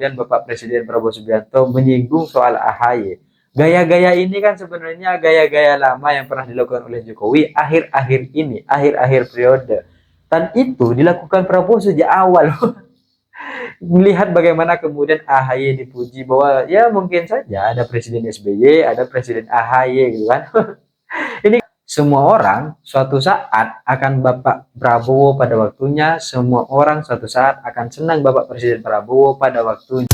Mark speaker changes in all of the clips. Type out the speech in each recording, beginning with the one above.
Speaker 1: kemudian Bapak Presiden Prabowo Subianto menyinggung soal AHY. Gaya-gaya ini kan sebenarnya gaya-gaya lama yang pernah dilakukan oleh Jokowi akhir-akhir ini, akhir-akhir periode. Dan itu dilakukan Prabowo sejak awal. Melihat bagaimana kemudian AHY dipuji bahwa ya mungkin saja ada Presiden SBY, ada Presiden AHY gitu kan. Ini semua orang suatu saat akan Bapak Prabowo pada waktunya, semua orang suatu saat akan senang Bapak Presiden Prabowo pada waktunya.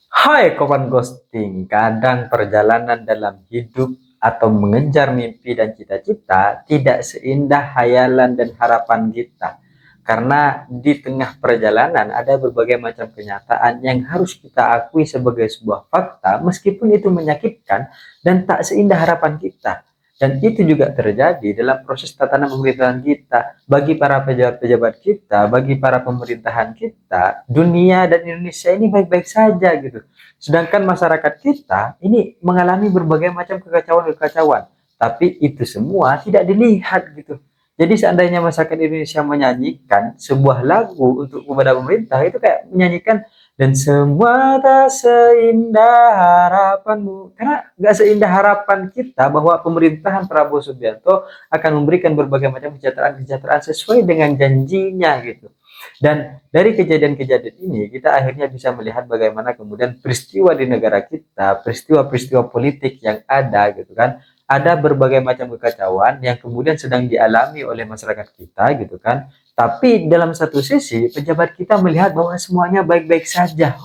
Speaker 1: Hai kawan ghosting, kadang perjalanan dalam hidup atau mengejar mimpi dan cita-cita tidak seindah hayalan dan harapan kita. Karena di tengah perjalanan ada berbagai macam kenyataan yang harus kita akui sebagai sebuah fakta meskipun itu menyakitkan dan tak seindah harapan kita. Dan itu juga terjadi dalam proses tatanan pemerintahan kita. Bagi para pejabat-pejabat kita, bagi para pemerintahan kita, dunia dan Indonesia ini baik-baik saja gitu. Sedangkan masyarakat kita ini mengalami berbagai macam kekacauan-kekacauan. Tapi itu semua tidak dilihat gitu. Jadi seandainya masyarakat Indonesia menyanyikan sebuah lagu untuk kepada pemerintah, itu kayak menyanyikan dan semua tak seindah harapanmu. Karena nggak seindah harapan kita bahwa pemerintahan Prabowo Subianto akan memberikan berbagai macam kesejahteraan sesuai dengan janjinya gitu. Dan dari kejadian-kejadian ini kita akhirnya bisa melihat bagaimana kemudian peristiwa di negara kita, peristiwa-peristiwa politik yang ada gitu kan. Ada berbagai macam kekacauan yang kemudian sedang dialami oleh masyarakat kita gitu kan. Tapi dalam satu sisi pejabat kita melihat bahwa semuanya baik-baik saja.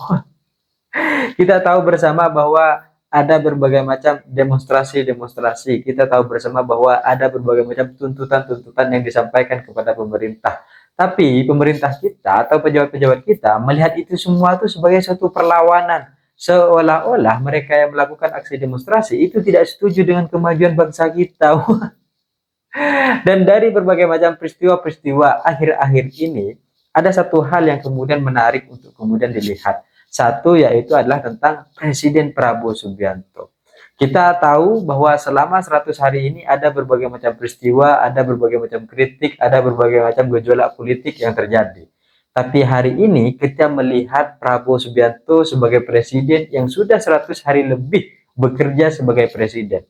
Speaker 1: Kita tahu bersama bahwa ada berbagai macam demonstrasi-demonstrasi. Kita tahu bersama bahwa ada berbagai macam tuntutan-tuntutan yang disampaikan kepada pemerintah. Tapi pemerintah kita atau pejabat-pejabat kita melihat itu semua itu sebagai suatu perlawanan. Seolah-olah mereka yang melakukan aksi demonstrasi itu tidak setuju dengan kemajuan bangsa kita. Dan dari berbagai macam peristiwa-peristiwa akhir-akhir ini, ada satu hal yang kemudian menarik untuk kemudian dilihat. Satu yaitu adalah tentang Presiden Prabowo Subianto. Kita tahu bahwa selama 100 hari ini ada berbagai macam peristiwa, ada berbagai macam kritik, ada berbagai macam gejolak politik yang terjadi. Tapi hari ini kita melihat Prabowo Subianto sebagai presiden yang sudah 100 hari lebih bekerja sebagai presiden.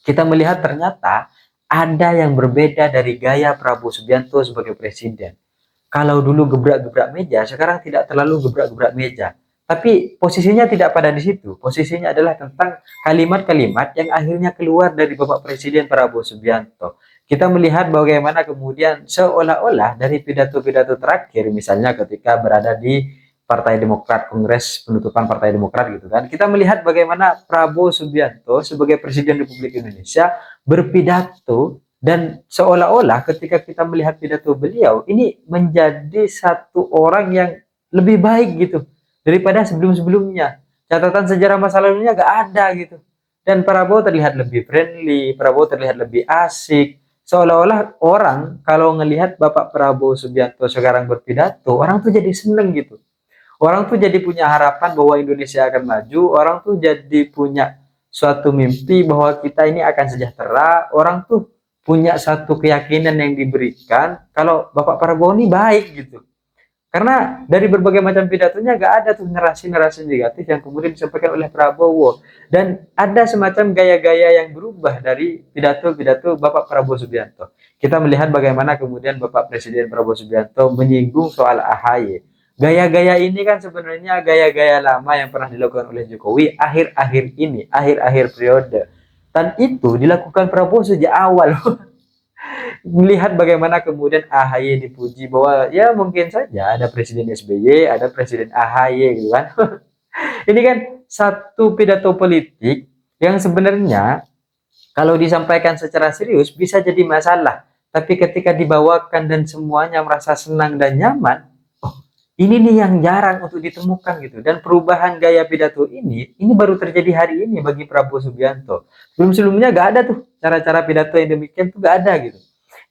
Speaker 1: Kita melihat ternyata ada yang berbeda dari gaya Prabowo Subianto sebagai presiden. Kalau dulu gebrak-gebrak meja, sekarang tidak terlalu gebrak-gebrak meja. Tapi posisinya tidak pada di situ. Posisinya adalah tentang kalimat-kalimat yang akhirnya keluar dari Bapak Presiden Prabowo Subianto. Kita melihat bagaimana kemudian seolah-olah dari pidato-pidato terakhir, misalnya ketika berada di Partai Demokrat, Kongres penutupan Partai Demokrat gitu kan. Kita melihat bagaimana Prabowo Subianto sebagai Presiden Republik Indonesia berpidato dan seolah-olah ketika kita melihat pidato beliau ini menjadi satu orang yang lebih baik gitu daripada sebelum-sebelumnya. Catatan sejarah masa lalunya gak ada gitu. Dan Prabowo terlihat lebih friendly, Prabowo terlihat lebih asik. Seolah-olah orang kalau ngelihat Bapak Prabowo Subianto sekarang berpidato, orang tuh jadi seneng gitu. Orang tuh jadi punya harapan bahwa Indonesia akan maju, orang tuh jadi punya suatu mimpi bahwa kita ini akan sejahtera, orang tuh punya satu keyakinan yang diberikan kalau Bapak Prabowo ini baik gitu. Karena dari berbagai macam pidatonya gak ada tuh narasi-narasi negatif yang kemudian disampaikan oleh Prabowo. Dan ada semacam gaya-gaya yang berubah dari pidato-pidato Bapak Prabowo Subianto. Kita melihat bagaimana kemudian Bapak Presiden Prabowo Subianto menyinggung soal AHY. Gaya-gaya ini kan sebenarnya gaya-gaya lama yang pernah dilakukan oleh Jokowi akhir-akhir ini, akhir-akhir periode. Dan itu dilakukan Prabowo sejak awal. Melihat bagaimana kemudian AHY dipuji bahwa ya mungkin saja ada Presiden SBY, ada Presiden AHY gitu kan. Ini kan satu pidato politik yang sebenarnya kalau disampaikan secara serius bisa jadi masalah. Tapi ketika dibawakan dan semuanya merasa senang dan nyaman, oh ini nih yang jarang untuk ditemukan gitu. Dan perubahan gaya pidato ini baru terjadi hari ini bagi Prabowo Subianto. Sebelum-sebelumnya gak ada tuh cara-cara pidato yang demikian tuh gak ada gitu.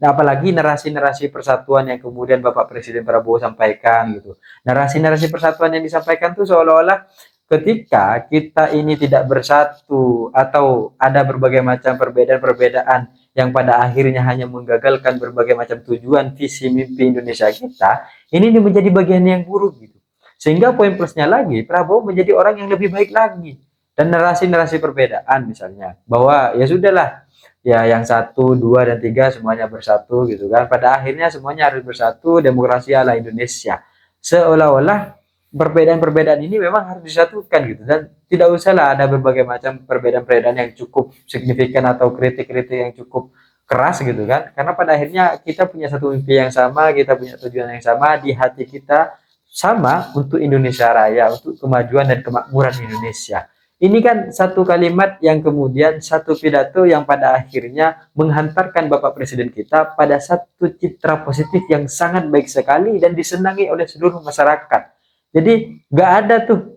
Speaker 1: Nah, apalagi narasi-narasi persatuan yang kemudian Bapak Presiden Prabowo sampaikan gitu. Narasi-narasi persatuan yang disampaikan tuh seolah-olah ketika kita ini tidak bersatu atau ada berbagai macam perbedaan-perbedaan yang pada akhirnya hanya menggagalkan berbagai macam tujuan visi mimpi Indonesia kita, ini menjadi bagian yang buruk gitu. Sehingga poin plusnya lagi, Prabowo menjadi orang yang lebih baik lagi. Dan narasi-narasi perbedaan misalnya, bahwa ya sudahlah, ya yang satu, dua, dan tiga semuanya bersatu gitu kan. Pada akhirnya semuanya harus bersatu, demokrasi ala Indonesia. Seolah-olah perbedaan-perbedaan ini memang harus disatukan gitu, dan tidak usahlah ada berbagai macam perbedaan-perbedaan yang cukup signifikan atau kritik-kritik yang cukup keras gitu kan, karena pada akhirnya kita punya satu mimpi yang sama, kita punya tujuan yang sama, di hati kita sama untuk Indonesia Raya, untuk kemajuan dan kemakmuran Indonesia. Ini kan satu kalimat yang kemudian satu pidato yang pada akhirnya menghantarkan Bapak Presiden kita pada satu citra positif yang sangat baik sekali dan disenangi oleh seluruh masyarakat. Jadi nggak ada tuh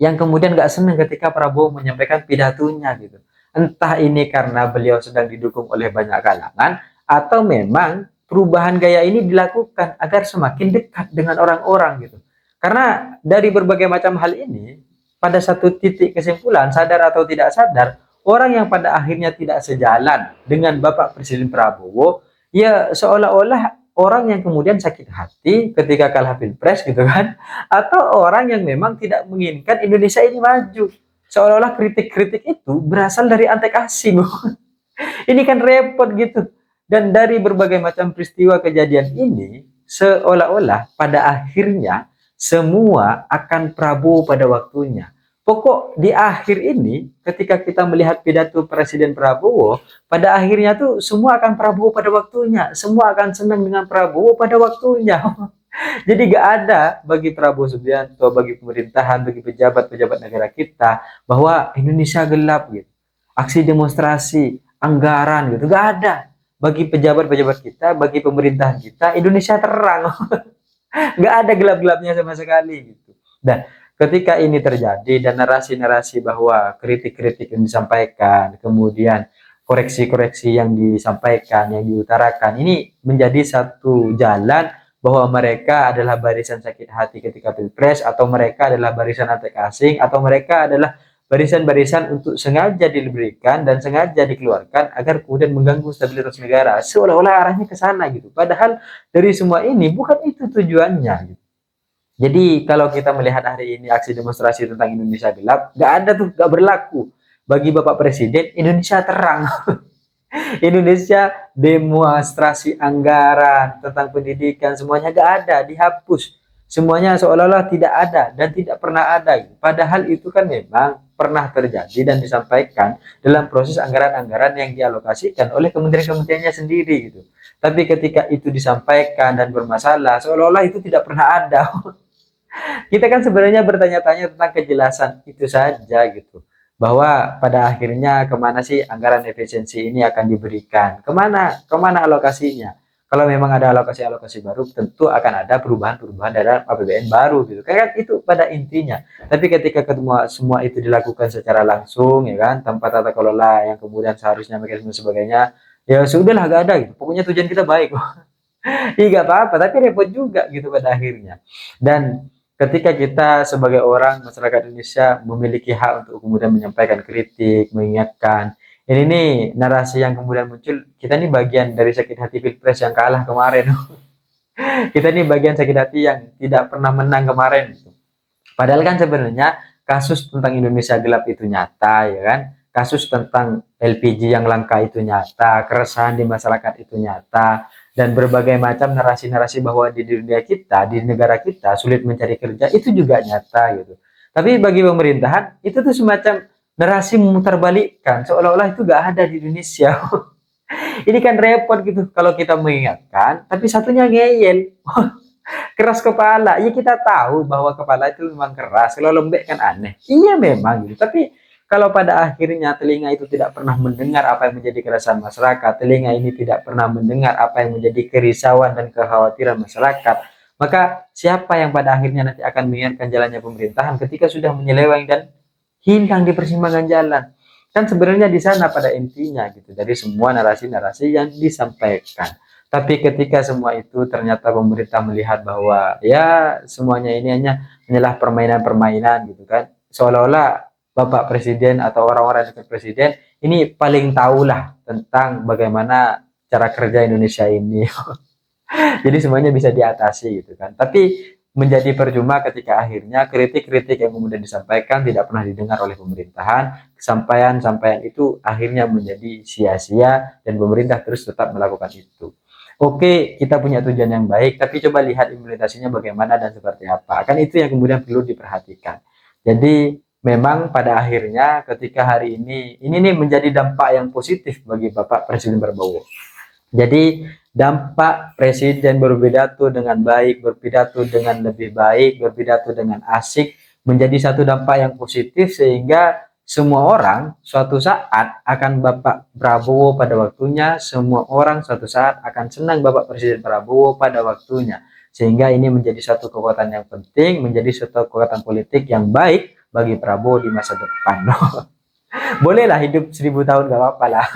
Speaker 1: yang kemudian nggak senang ketika Prabowo menyampaikan pidatonya gitu. Entah ini karena beliau sedang didukung oleh banyak kalangan, atau memang perubahan gaya ini dilakukan agar semakin dekat dengan orang-orang gitu. Karena dari berbagai macam hal ini, pada satu titik kesimpulan, sadar atau tidak sadar, orang yang pada akhirnya tidak sejalan dengan Bapak Presiden Prabowo, ya seolah-olah orang yang kemudian sakit hati ketika kalah pilpres gitu kan, atau orang yang memang tidak menginginkan Indonesia ini maju, seolah-olah kritik-kritik itu berasal dari antek asing. Ini kan repot gitu. Dan dari berbagai macam peristiwa kejadian ini, seolah-olah pada akhirnya semua akan Prabowo pada waktunya. Pokok di akhir ini, ketika kita melihat pidato Presiden Prabowo, pada akhirnya tuh semua akan Prabowo pada waktunya. Semua akan senang dengan Prabowo pada waktunya. Jadi gak ada bagi Prabowo Subianto, bagi pemerintahan, bagi pejabat-pejabat negara kita, bahwa Indonesia gelap gitu. Aksi demonstrasi, anggaran gitu, gak ada. Bagi pejabat-pejabat kita, bagi pemerintahan kita, Indonesia terang. Gak ada gelap-gelapnya sama sekali gitu. Dan ketika ini terjadi dan narasi-narasi bahwa kritik-kritik yang disampaikan, kemudian koreksi-koreksi yang disampaikan, yang diutarakan, ini menjadi satu jalan bahwa mereka adalah barisan sakit hati ketika pilpres, atau mereka adalah barisan antek asing, atau mereka adalah barisan-barisan untuk sengaja diberikan dan sengaja dikeluarkan agar kemudian mengganggu stabilitas negara. Seolah-olah arahnya ke sana gitu. Padahal dari semua ini bukan itu tujuannya gitu. Jadi kalau kita melihat hari ini aksi demonstrasi tentang Indonesia gelap, nggak ada tuh, nggak berlaku. Bagi Bapak Presiden, Indonesia terang. Indonesia demonstrasi anggaran tentang pendidikan, semuanya nggak ada, dihapus. Semuanya seolah-olah tidak ada dan tidak pernah ada. Padahal itu kan memang pernah terjadi dan disampaikan dalam proses anggaran-anggaran yang dialokasikan oleh kementerian-kementeriannya sendiri gitu. Tapi ketika itu disampaikan dan bermasalah, seolah-olah itu tidak pernah ada. Kita kan sebenarnya bertanya-tanya tentang kejelasan itu saja gitu. Bahwa pada akhirnya kemana sih anggaran efisiensi ini akan diberikan? Kemana alokasinya? Kalau memang ada alokasi-alokasi baru, tentu akan ada perubahan-perubahan dalam APBN baru gitu. Kan itu pada intinya. Tapi ketika semua itu dilakukan secara langsung, ya kan, tanpa tata kelola yang kemudian seharusnya mekanisme sebagainya, ya sudahlah, gak ada gitu. Pokoknya tujuan kita baik. Iya gak apa-apa, tapi repot juga gitu pada akhirnya. Dan ketika kita sebagai orang masyarakat Indonesia memiliki hak untuk kemudian menyampaikan kritik, mengingatkan, ini nih narasi yang kemudian muncul, kita nih bagian dari sakit hati pilpres yang kalah kemarin. Kita nih bagian sakit hati yang tidak pernah menang kemarin. Padahal kan sebenarnya kasus tentang Indonesia gelap itu nyata, ya kan? Kasus tentang LPG yang langka itu nyata, keresahan di masyarakat itu nyata, dan berbagai macam narasi-narasi bahwa di dunia kita, di negara kita sulit mencari kerja itu juga nyata gitu. Tapi bagi pemerintahan itu tuh semacam narasi memutarbalikkan, seolah-olah itu gak ada di Indonesia. Ini kan repot gitu kalau kita mengingatkan, tapi satunya ngeyel. Keras kepala, ya kita tahu bahwa kepala itu memang keras, kalau lembek kan aneh. Iya memang gitu, tapi kalau pada akhirnya telinga itu tidak pernah mendengar apa yang menjadi keresahan masyarakat, telinga ini tidak pernah mendengar apa yang menjadi kerisauan dan kekhawatiran masyarakat, maka siapa yang pada akhirnya nanti akan mengingatkan jalannya pemerintahan ketika sudah menyeleweng dan hilang di persimpangan jalan? Kan sebenarnya di sana pada intinya gitu, dari semua narasi-narasi yang disampaikan. Tapi ketika semua itu ternyata pemerintah melihat bahwa ya semuanya ini hanya hanyalah permainan-permainan gitu kan, seolah-olah Bapak Presiden atau orang-orang dekat Presiden ini paling tahulah tentang bagaimana cara kerja Indonesia ini. Jadi semuanya bisa diatasi gitu kan. Tapi menjadi percuma ketika akhirnya kritik-kritik yang kemudian disampaikan tidak pernah didengar oleh pemerintahan. Sampaian-sampaian itu akhirnya menjadi sia-sia dan pemerintah terus tetap melakukan itu. Oke, kita punya tujuan yang baik, tapi coba lihat implementasinya bagaimana dan seperti apa. Kan itu yang kemudian perlu diperhatikan. Jadi memang pada akhirnya ketika hari ini nih menjadi dampak yang positif bagi Bapak Presiden Prabowo. Jadi dampak presiden berpidato dengan baik, berpidato dengan lebih baik, berpidato dengan asik menjadi satu dampak yang positif sehingga semua orang suatu saat akan Bapak Prabowo pada waktunya, semua orang suatu saat akan senang Bapak Presiden Prabowo pada waktunya. Sehingga ini menjadi satu kekuatan yang penting, menjadi satu kekuatan politik yang baik bagi Prabowo di masa depan. Bolehlah hidup 1000 tahun, gak apa-apa lah.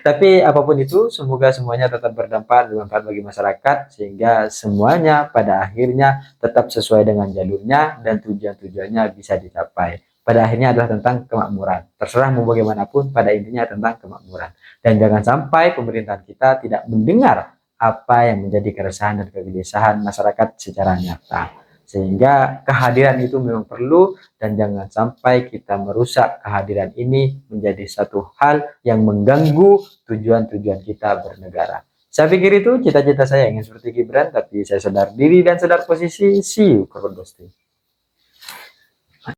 Speaker 1: Tapi apapun itu, semoga semuanya tetap bermanfaat bagi masyarakat, sehingga semuanya pada akhirnya tetap sesuai dengan jalurnya dan tujuan-tujuannya bisa dicapai. Pada akhirnya adalah tentang kemakmuran. Terserah mau bagaimanapun, pada intinya tentang kemakmuran. Dan jangan sampai pemerintahan kita tidak mendengar apa yang menjadi keresahan dan kegelisahan masyarakat secara nyata. Sehingga kehadiran itu memang perlu, dan jangan sampai kita merusak kehadiran ini menjadi satu hal yang mengganggu tujuan-tujuan kita bernegara. Saya pikir itu cita-cita saya ingin seperti Gibran, tapi saya sadar diri dan sadar posisi. See you, kawan Gusti.